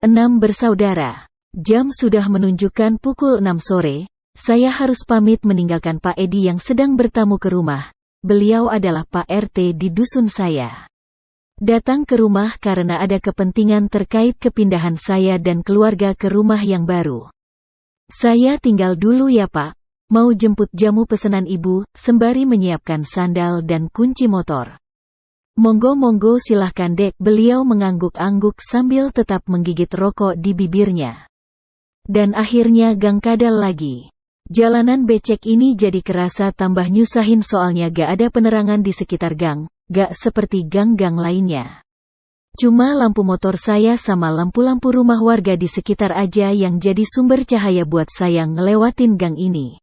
6 bersaudara. Jam sudah menunjukkan pukul 6 sore, saya harus pamit meninggalkan Pak Edi yang sedang bertamu ke rumah. Beliau adalah Pak RT di dusun saya. Datang ke rumah karena ada kepentingan terkait kepindahan saya dan keluarga ke rumah yang baru. Saya tinggal dulu ya Pak, mau jemput jamu pesanan ibu, sembari menyiapkan sandal dan kunci motor. Monggo silahkan dek, beliau mengangguk-angguk sambil tetap menggigit rokok di bibirnya. Dan akhirnya gang kadal lagi. Jalanan becek ini jadi kerasa tambah nyusahin soalnya gak ada penerangan di sekitar gang, gak seperti gang-gang lainnya. Cuma lampu motor saya sama lampu-lampu rumah warga di sekitar aja yang jadi sumber cahaya buat saya ngelewatin gang ini.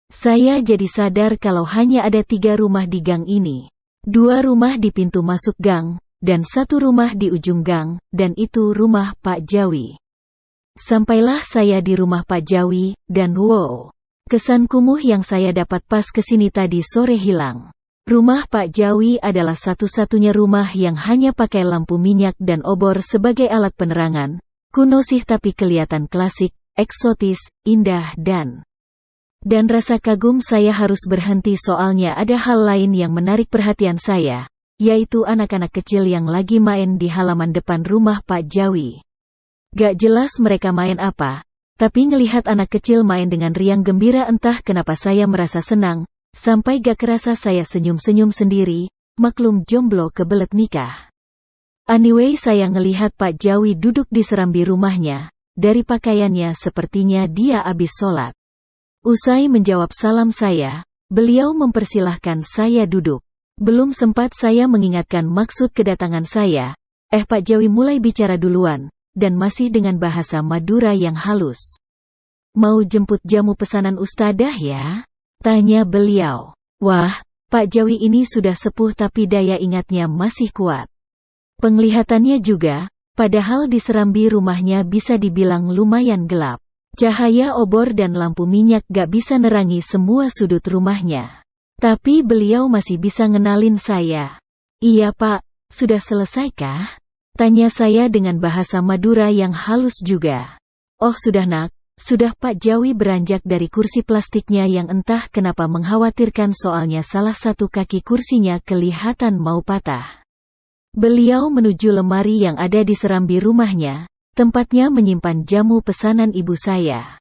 Saya jadi sadar kalau hanya ada 3 rumah di gang ini. 2 rumah di pintu masuk gang, dan 1 rumah di ujung gang, dan itu rumah Pak Jawi. Sampailah saya di rumah Pak Jawi, dan wow, kesan kumuh yang saya dapat pas kesini tadi sore hilang. Rumah Pak Jawi adalah satu-satunya rumah yang hanya pakai lampu minyak dan obor sebagai alat penerangan. Kuno sih tapi kelihatan klasik, eksotis, indah dan rasa kagum saya harus berhenti soalnya ada hal lain yang menarik perhatian saya, yaitu anak-anak kecil yang lagi main di halaman depan rumah Pak Jawi. Gak jelas mereka main apa, tapi ngelihat anak kecil main dengan riang gembira entah kenapa saya merasa senang, sampai gak kerasa saya senyum-senyum sendiri, maklum jomblo kebelet nikah. Anyway saya ngelihat Pak Jawi duduk di serambi rumahnya, dari pakaiannya sepertinya dia abis sholat. Usai menjawab salam saya, beliau mempersilahkan saya duduk. Belum sempat saya mengingatkan maksud kedatangan saya, Pak Jawi mulai bicara duluan, dan masih dengan bahasa Madura yang halus. Mau jemput jamu pesanan ustadzah ya? Tanya beliau. Wah, Pak Jawi ini sudah sepuh tapi daya ingatnya masih kuat. Penglihatannya juga, padahal di serambi rumahnya bisa dibilang lumayan gelap. Cahaya obor dan lampu minyak gak bisa nerangi semua sudut rumahnya. Tapi beliau masih bisa ngenalin saya. Iya Pak, sudah selesaikah? Tanya saya dengan bahasa Madura yang halus juga. Oh sudah nak, sudah. Pak Jawi beranjak dari kursi plastiknya yang entah kenapa mengkhawatirkan soalnya salah satu kaki kursinya kelihatan mau patah. Beliau menuju lemari yang ada di serambi rumahnya. Tempatnya menyimpan jamu pesanan ibu saya.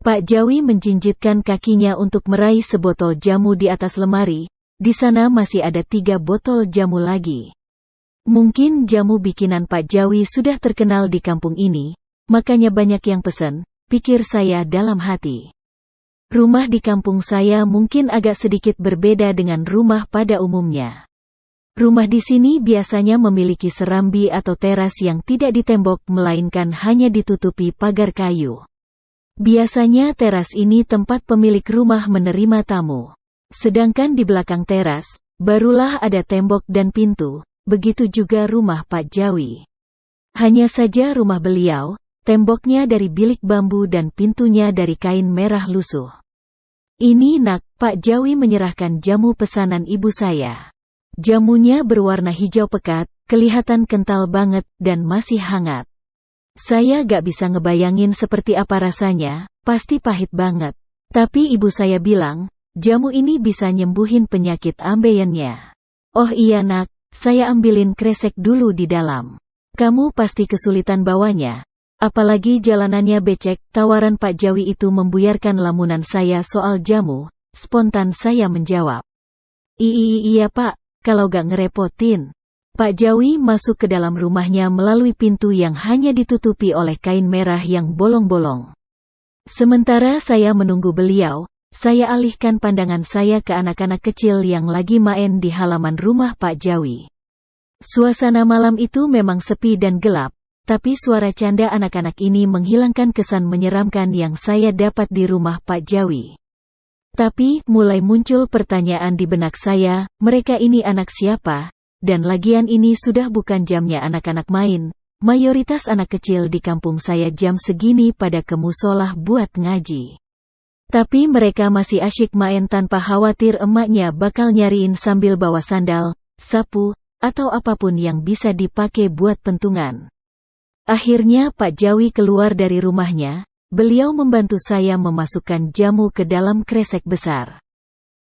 Pak Jawi menjinjitkan kakinya untuk meraih sebotol jamu di atas lemari. Di sana masih ada 3 botol jamu lagi. Mungkin jamu bikinan Pak Jawi sudah terkenal di kampung ini, makanya banyak yang pesen, pikir saya dalam hati. Rumah di kampung saya mungkin agak sedikit berbeda dengan rumah pada umumnya. Rumah di sini biasanya memiliki serambi atau teras yang tidak ditembok melainkan hanya ditutupi pagar kayu. Biasanya teras ini tempat pemilik rumah menerima tamu. Sedangkan di belakang teras, barulah ada tembok dan pintu, begitu juga rumah Pak Jawi. Hanya saja rumah beliau, temboknya dari bilik bambu dan pintunya dari kain merah lusuh. Ini nak, Pak Jawi menyerahkan jamu pesanan ibu saya. Jamunya berwarna hijau pekat, kelihatan kental banget, dan masih hangat. Saya gak bisa ngebayangin seperti apa rasanya, pasti pahit banget. Tapi ibu saya bilang, jamu ini bisa nyembuhin penyakit ambeyennya. Oh iya nak, saya ambilin kresek dulu di dalam. Kamu pasti kesulitan bawanya. Apalagi jalanannya becek, tawaran Pak Jawi itu membuyarkan lamunan saya soal jamu, spontan saya menjawab. Iya Pak. Kalau gak ngerepotin. Pak Jawi masuk ke dalam rumahnya melalui pintu yang hanya ditutupi oleh kain merah yang bolong-bolong. Sementara saya menunggu beliau, saya alihkan pandangan saya ke anak-anak kecil yang lagi main di halaman rumah Pak Jawi. Suasana malam itu memang sepi dan gelap, tapi suara canda anak-anak ini menghilangkan kesan menyeramkan yang saya dapat di rumah Pak Jawi. Tapi, mulai muncul pertanyaan di benak saya, mereka ini anak siapa? Dan lagian ini sudah bukan jamnya anak-anak main, mayoritas anak kecil di kampung saya jam segini pada ke musolah buat ngaji. Tapi mereka masih asyik main tanpa khawatir emaknya bakal nyariin sambil bawa sandal, sapu, atau apapun yang bisa dipakai buat pentungan. Akhirnya Pak Jawi keluar dari rumahnya. Beliau membantu saya memasukkan jamu ke dalam kresek besar.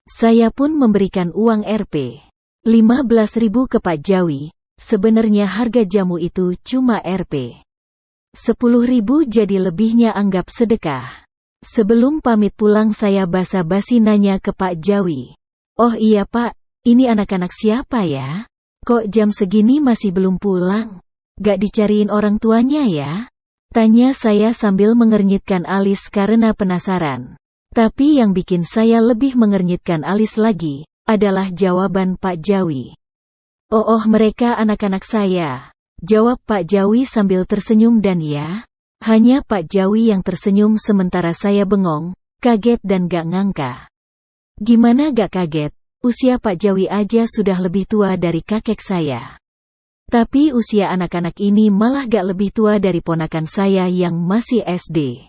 Saya pun memberikan uang Rp15.000 ke Pak Jawi. Sebenarnya harga jamu itu cuma Rp10.000, jadi lebihnya anggap sedekah. Sebelum pamit pulang saya basa-basi nanya ke Pak Jawi. "Oh iya Pak, ini anak-anak siapa ya? Kok jam segini masih belum pulang? Gak dicariin orang tuanya ya?" Tanya saya sambil mengernyitkan alis karena penasaran. Tapi yang bikin saya lebih mengernyitkan alis lagi, adalah jawaban Pak Jawi. Oh, mereka anak-anak saya," jawab Pak Jawi sambil tersenyum, dan ya, hanya Pak Jawi yang tersenyum sementara saya bengong, kaget dan gak ngangka. Gimana gak kaget? Usia Pak Jawi aja sudah lebih tua dari kakek saya. Tapi usia anak-anak ini malah gak lebih tua dari ponakan saya yang masih SD.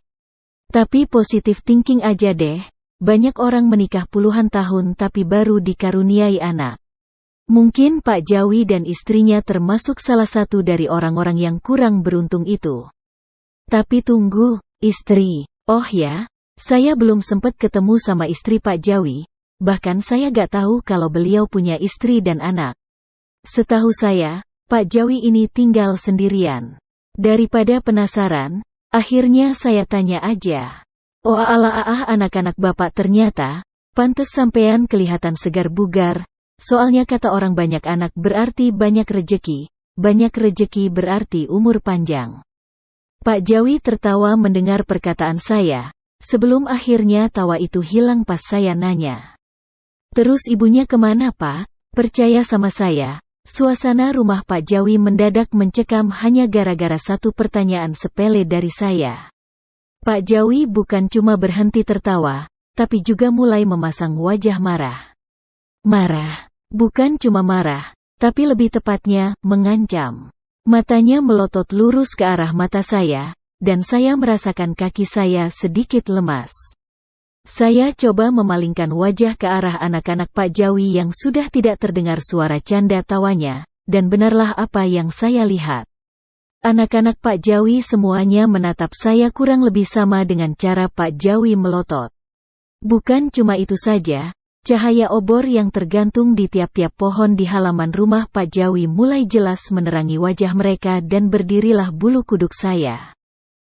Tapi positive thinking aja deh, banyak orang menikah puluhan tahun tapi baru dikaruniai anak. Mungkin Pak Jawi dan istrinya termasuk salah satu dari orang-orang yang kurang beruntung itu. Tapi tunggu, istri. Oh ya, saya belum sempat ketemu sama istri Pak Jawi, bahkan saya gak tahu kalau beliau punya istri dan anak. Setahu saya, Pak Jawi ini tinggal sendirian. Daripada penasaran, akhirnya saya tanya aja. "Oh alah anak-anak Bapak ternyata, pantes sampean kelihatan segar bugar, soalnya kata orang banyak anak berarti banyak rejeki berarti umur panjang." Pak Jawi tertawa mendengar perkataan saya, sebelum akhirnya tawa itu hilang pas saya nanya. "Terus ibunya kemana Pak? Percaya sama saya." Suasana rumah Pak Jawi mendadak mencekam hanya gara-gara satu pertanyaan sepele dari saya. Pak Jawi bukan cuma berhenti tertawa, tapi juga mulai memasang wajah marah. Marah, bukan cuma marah, tapi lebih tepatnya, mengancam. Matanya melotot lurus ke arah mata saya, dan saya merasakan kaki saya sedikit lemas. Saya coba memalingkan wajah ke arah anak-anak Pak Jawi yang sudah tidak terdengar suara canda tawanya, dan benarlah apa yang saya lihat. Anak-anak Pak Jawi semuanya menatap saya kurang lebih sama dengan cara Pak Jawi melotot. Bukan cuma itu saja, cahaya obor yang tergantung di tiap-tiap pohon di halaman rumah Pak Jawi mulai jelas menerangi wajah mereka dan berdirilah bulu kuduk saya.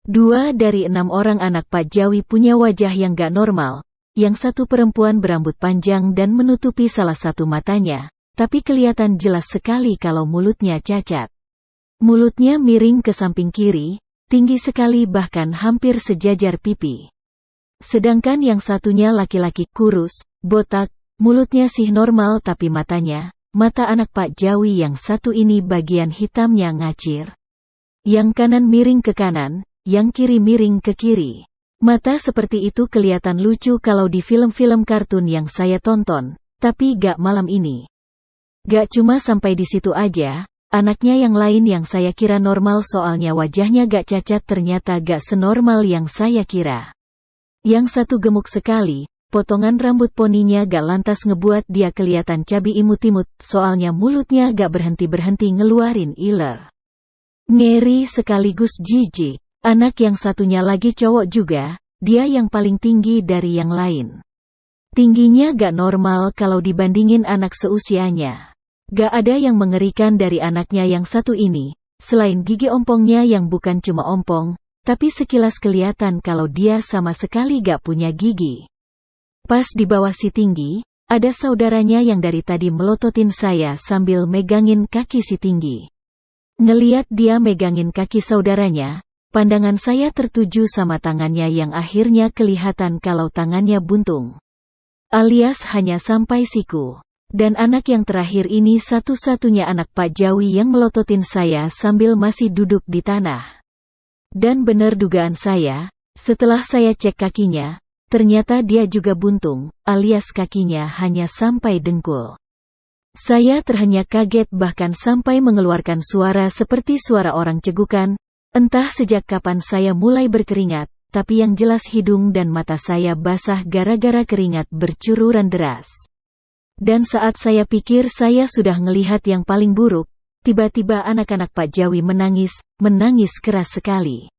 2 dari 6 orang anak Pak Jawi punya wajah yang gak normal, yang satu perempuan berambut panjang dan menutupi salah satu matanya, tapi kelihatan jelas sekali kalau mulutnya cacat. Mulutnya miring ke samping kiri, tinggi sekali bahkan hampir sejajar pipi. Sedangkan yang satunya laki-laki kurus, botak, mulutnya sih normal tapi mata anak Pak Jawi yang satu ini bagian hitamnya ngacir. Yang kanan miring ke kanan, yang kiri miring ke kiri. Mata seperti itu kelihatan lucu kalau di film-film kartun yang saya tonton, tapi gak malam ini. Gak cuma sampai di situ aja, anaknya yang lain yang saya kira normal soalnya wajahnya gak cacat ternyata gak senormal yang saya kira. Yang satu gemuk sekali, potongan rambut poninya gak lantas ngebuat dia kelihatan cabi imut-imut, soalnya mulutnya gak berhenti-berhenti ngeluarin iler. Ngeri sekaligus jijik. Anak yang satunya lagi cowok juga, dia yang paling tinggi dari yang lain. Tingginya gak normal kalau dibandingin anak seusianya. Gak ada yang mengerikan dari anaknya yang satu ini, selain gigi ompongnya yang bukan cuma ompong, tapi sekilas kelihatan kalau dia sama sekali gak punya gigi. Pas di bawah si tinggi, ada saudaranya yang dari tadi melototin saya sambil megangin kaki si tinggi. Ngeliat dia megangin kaki saudaranya, pandangan saya tertuju sama tangannya yang akhirnya kelihatan kalau tangannya buntung. Alias hanya sampai siku. Dan anak yang terakhir ini satu-satunya anak Pak Jawi yang melototin saya sambil masih duduk di tanah. Dan benar dugaan saya, setelah saya cek kakinya, ternyata dia juga buntung, alias kakinya hanya sampai dengkul. Saya terhenyak kaget bahkan sampai mengeluarkan suara seperti suara orang cegukan. Entah sejak kapan saya mulai berkeringat, tapi yang jelas hidung dan mata saya basah gara-gara keringat bercururan deras. Dan saat saya pikir saya sudah ngelihat yang paling buruk, Tiba-tiba anak-anak Pak Jawi menangis keras sekali.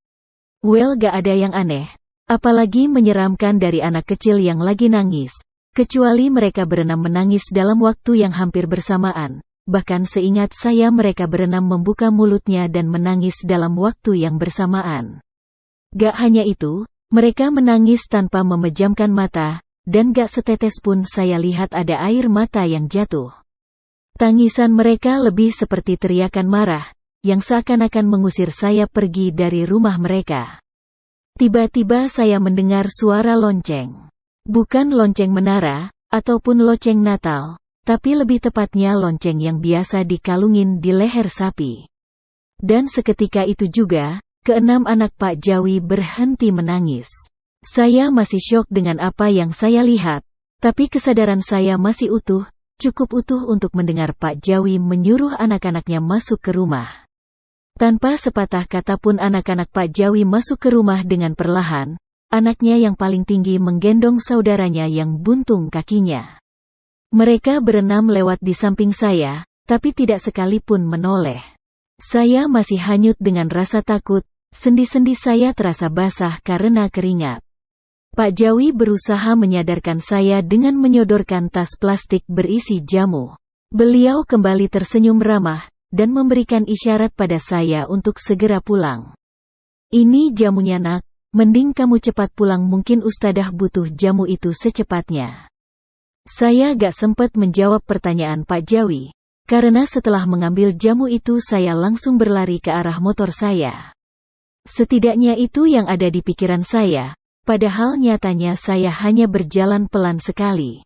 Well, gak ada yang aneh, apalagi menyeramkan dari anak kecil yang lagi nangis, kecuali mereka berenam menangis dalam waktu yang hampir bersamaan. Bahkan seingat saya mereka berenam membuka mulutnya dan menangis dalam waktu yang bersamaan. Gak hanya itu, mereka menangis tanpa memejamkan mata, dan gak setetes pun saya lihat ada air mata yang jatuh. Tangisan mereka lebih seperti teriakan marah, yang seakan-akan mengusir saya pergi dari rumah mereka. Tiba-tiba saya mendengar suara lonceng. Bukan lonceng menara, ataupun lonceng Natal, tapi lebih tepatnya lonceng yang biasa dikalungin di leher sapi. Dan seketika itu juga, keenam anak Pak Jawi berhenti menangis. Saya masih syok dengan apa yang saya lihat, tapi kesadaran saya masih utuh, cukup utuh untuk mendengar Pak Jawi menyuruh anak-anaknya masuk ke rumah. Tanpa sepatah kata pun anak-anak Pak Jawi masuk ke rumah dengan perlahan, anaknya yang paling tinggi menggendong saudaranya yang buntung kakinya. Mereka berenam lewat di samping saya, tapi tidak sekalipun menoleh. Saya masih hanyut dengan rasa takut. Sendi-sendi saya terasa basah karena keringat. Pak Jawi berusaha menyadarkan saya dengan menyodorkan tas plastik berisi jamu. Beliau kembali tersenyum ramah, dan memberikan isyarat pada saya untuk segera pulang. Ini jamunya nak, mending kamu cepat pulang, mungkin Ustadzah butuh jamu itu secepatnya. Saya gak sempat menjawab pertanyaan Pak Jawi, karena setelah mengambil jamu itu saya langsung berlari ke arah motor saya. Setidaknya itu yang ada di pikiran saya, padahal nyatanya saya hanya berjalan pelan sekali.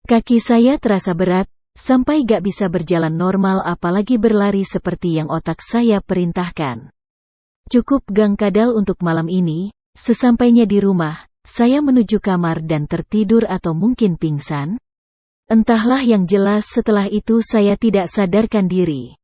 Kaki saya terasa berat, sampai gak bisa berjalan normal apalagi berlari seperti yang otak saya perintahkan. Cukup gang kadal untuk malam ini, sesampainya di rumah, saya menuju kamar dan tertidur atau mungkin pingsan. Entahlah yang jelas setelah itu saya tidak sadarkan diri.